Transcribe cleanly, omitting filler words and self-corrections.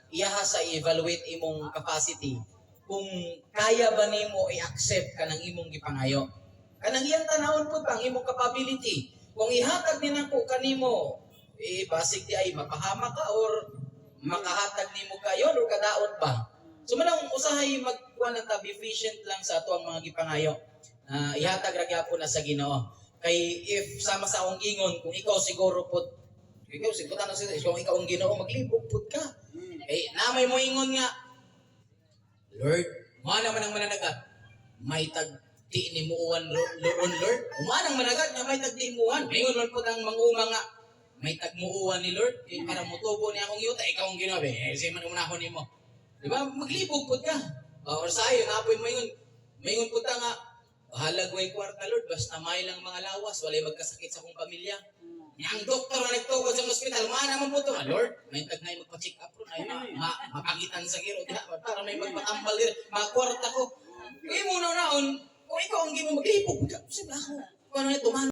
iyaha sa evaluate imong capacity kung kaya ba nimo i-accept kanang imong gipangayo. Kanang iyang tanawon pud ang imong capability. Kung ihatag ni nako kanimo, basig di ay mapahama ka or makahatag nimo kayon or kadaot ba. So manang usahay magkuha ng tab efficient lang sa ato ang mga gipangayo. Ihatag ra gyapon na sa Ginoo. Kay if sama sa akong ingon, kung ikaw siguro pud ikaw siguro tanong sa kung ikaw ang Ginoo maglibog pud ka. Kay namay mo ingon nga Lord, mo naman ang mananagat. May tagti ni muwan Lord. Umanang managat nga may tagti muwan. Ingon man pud ang manguma nga may tagmuuan ni Lord para motubo ni akong yuta ikaw ang Ginoo be. Say man unahon nimo. Di ba? Maglibog pud ka. Or sayo napoy mo ingon. Maingon pud ta nga bahala way kwarta Lord basta may lang mga lawas walay magkasakit sa akong pamilya. Yang doktor na nagtukod sa ospital, mana man po ito. Lord, may tagnay magpa-check up ron. Ay, mapangitan sa giro. Para may magpatambal din. Makwarta ko. Kaya muna naon, kung ikaw ang gino maglipog, sabi ako, kung ano ito,